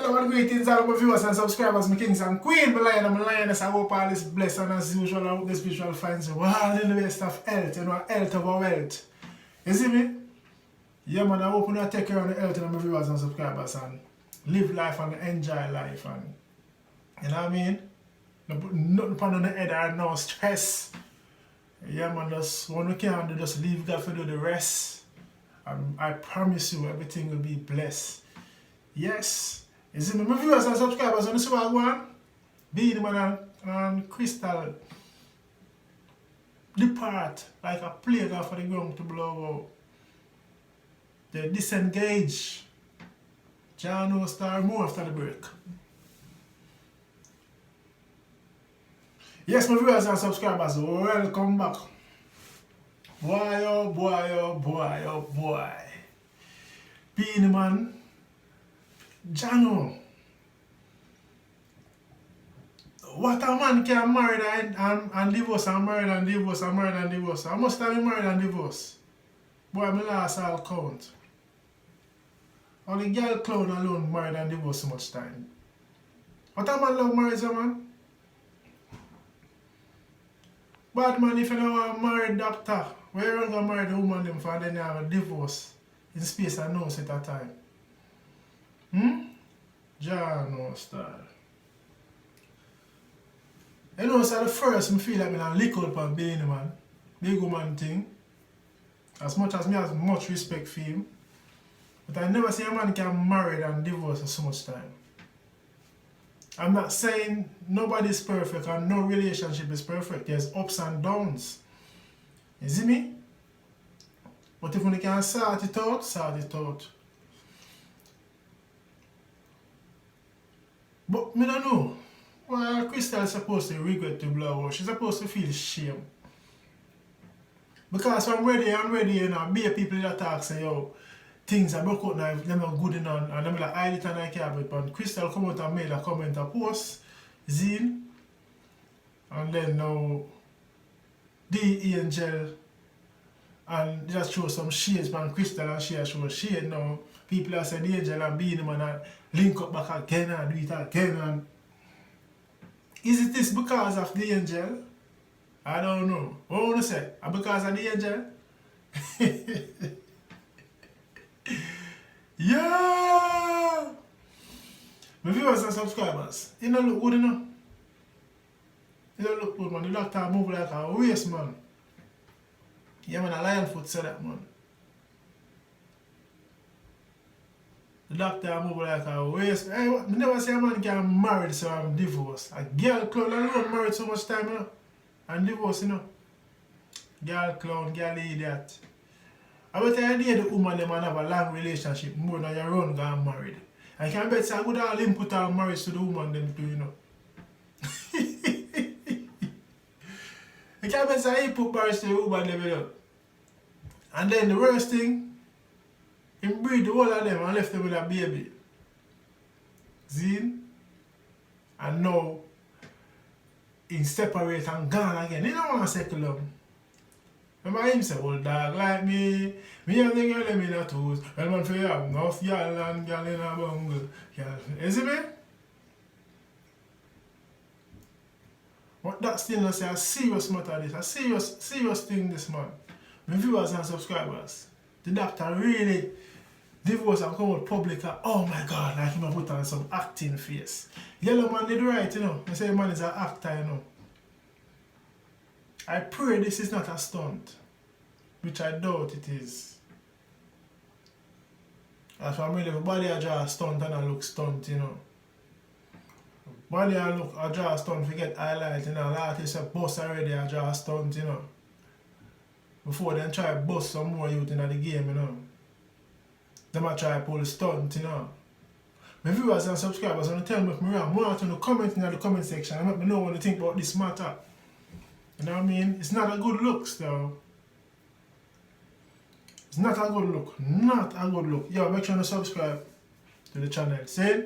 Hello and greetings all my viewers and subscribers, my kings and queens, my lion and my lioness. I hope all is blessed and as usual I hope this visual finds you all in the best of health, you know, health over wealth. You see me? Yeah man, I hope you take care of the health of my viewers and subscribers and live life and enjoy life and you know what I mean? No put nothing on the head or no stress. Yeah man, just when we can do, just leave God to do the rest. I promise you everything will be blessed. Yes. You see me, my viewers and subscribers on the see what I want? Beenie Man and Krystal depart like a plague off of the ground to blow out. They disengage. John will start more after the break. Yes, my viewers and subscribers, welcome back. Boy, oh boy, oh boy, oh boy. Beenie Man, Jano. What a man can marry and divorce and marry and divorce and marry and divorce. I must have been married and divorced. Boy, my last all count. Only girl clown alone married and divorced so much time. What a man love marriage, man? Bad man, if you don't want to marry doctor, where you going to marry the woman them for then you have a divorce in space and no set of time? John style. You know, so the first I feel like I lick up on Beenie Man, big woman thing. As much as me has much respect for him. But I never see a man can marry and divorce for so much time. I'm not saying nobody's perfect and no relationship is perfect. There's ups and downs. You see me? But if we can sort it out, sort it out. But me don't know. Well, Krystal is supposed to regret to blow out. She's supposed to feel shame. Because I'm ready, you know, be people that talk say, yo, things are broke out now, they're not good enough, and I'm like, I it and I care about it. But Krystal come out and made a comment, a post, Zine, and then now, the angel, and just show some shades from Krystal and she show shade now. People are saying the angel and Beenie Man and link up back again and do it again. And is it this because of the angel? I don't know. What I want to say? Because of the angel? Yeah! My viewers and subscribers, it don't look good enough. It don't look good, man. The doctor move like a waste, man. Yeah, man, a lion foot said that, man. The doctor move like a waste. Hey, I never see a man get married so I'm divorced. A girl clown alone married so much time, you know? And divorced, you know? Girl clown, girl idiot. I bet the idea the woman them have a long relationship more than your own get married. I can bet say I would all input our marriage to the woman them too, you know. I can bet say he put marriage to the woman them, you know. And then the worst thing, he breed the whole of them and left them with a baby. Zine? And now, he separate and gone again. He don't want to settle them. Remember him say, old dog like me have the girl in a toes. Well man for you have enough girl and girl in a bungle. You see me? But that still not say a serious matter this, a serious thing this man. My viewers and subscribers, the doctor really divorce and come out public and oh my god, like him put on some acting face. Yellow man did right, you know. I say man is an actor, you know. I pray this is not a stunt, which I doubt it is. As for me, the body I draw a stunt and I look stunt, you know. Body I draw a stunt, forget highlight, you know. Like you say, boss already, I draw a stunt, you know. Before then try to bust some more youth in the game, you know. Them I try to pull a stunt, you know. My viewers and subscribers want to tell me if I'm wrong. I want to comment in the comment section and let me know what you think about this matter. You know what I mean? It's not a good look, though. It's not a good look. Not a good look. Yo, make sure to subscribe to the channel. See?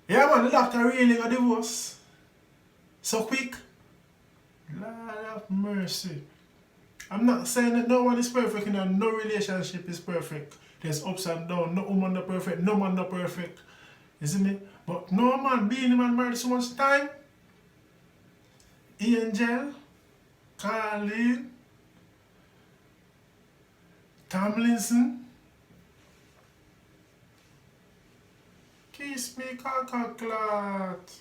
Yeah, man, the doctor really got divorced. So quick. Lord have mercy. I'm not saying that no one is perfect, you know, no relationship is perfect. There's ups and downs, no woman not perfect, no man not perfect. You see me? But no man, Beenie Man married so much time. Angel, Carlene, Tomlinson, kiss me, clat.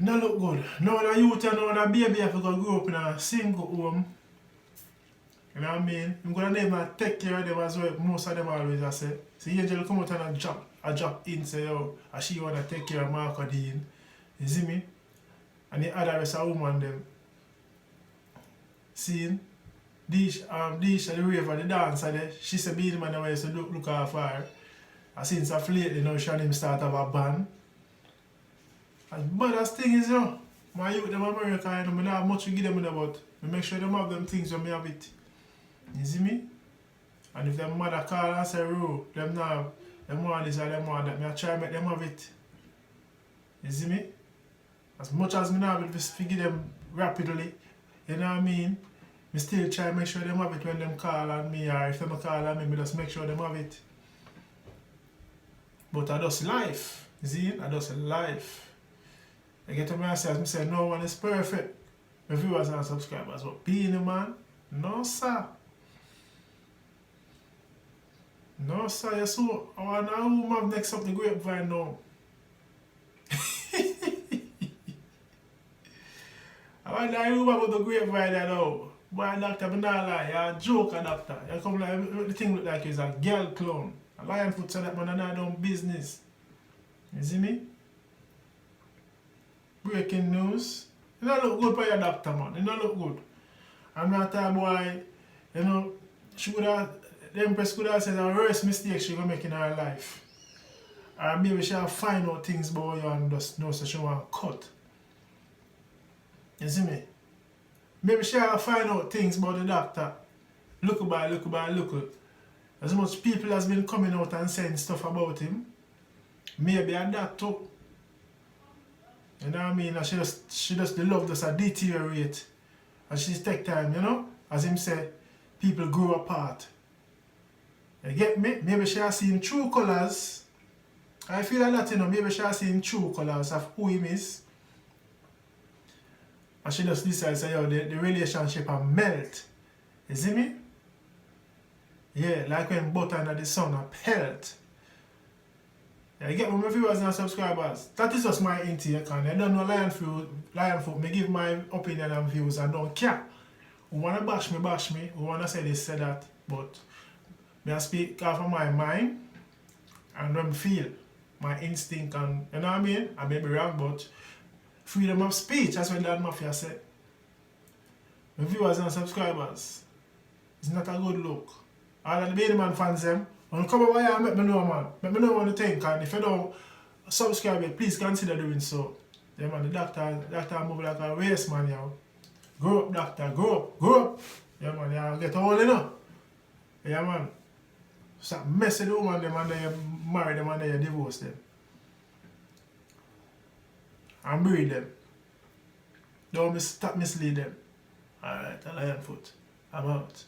No look good. No the youth and no the baby have to go grow up in a single home. You know what I mean? I'm gonna name and take care of them as well. Most of them always I say. See Angel come out and a drop in say yo, and she wanna take care of Marco Dean. You see me? And the other rest of woman them. Seeing Dish the raver, the dancer there, she said Beenie Man away so look after her. And since of lately now she and him start have a band. As bad as thing is my youth them America I don't have much to give them about. I make sure them have them things when me have it. You see me? And if them mother call and say "Ro, them now them want this or them want that, me I try make them have it. You see me? As much as me now will forgive them rapidly, you know what I mean? I still try to make sure them have it when them call on me, or if them call on me, just make sure them have it. But I just life. You see? I just life. I get to myself, I say no one is perfect. My viewers and subscribers, but Beenie Man, no sir. No sir, you so I want to move next up the grapevine now. I want to move about the grapevine now. Boy, doctor, but not lie, you're a joker, doctor. You come like, the thing look like you're a girl clown. A lion foot said that man and I done business. You see me? Breaking news. You don't look good for your doctor, man. You don't look good. I'm not talking boy, you know, she would have, the Empress could have said the worst mistake she gonna make in her life. Or maybe she'll find out things about you and just know so she want to cut. You see me? Maybe she'll find out things about the doctor. Look by look. As much people has been coming out and saying stuff about him, maybe a that too. You know what I mean? And she just the love just deteriorate. And she take time, you know? As him say, people grow apart. You get me? Maybe she has seen true colours. I feel like that, you know, maybe she has seen true colours of who him is. And she just decides to say, yo, the relationship a melt. You see me? Yeah, like when butter and the sun a pelt. Yeah, you get me, my viewers and subscribers. That is just my intake, and I don't know lion food. Me give my opinion and views and don't care. Who wanna bash me. Who wanna say this, say that. But me I speak off of my mind and what I feel. My instinct and, you know what I mean? I may be wrong, but freedom of speech, that's what that mafia said. My viewers and subscribers, it's not a good look. All of the Beenie Man fans them, when come over here and let me know, man. Let me know what you think, and if you don't subscribe yet, please consider doing so. Yeah, man, the doctor move like a race man, yo. Grow up, doctor, grow up. Yeah, man, you get old, you know. Yeah, man. Stop messing the woman them and then you marry them and then you divorce them. And breed them. Don't stop mislead them. Alright, a lion foot. I'm out.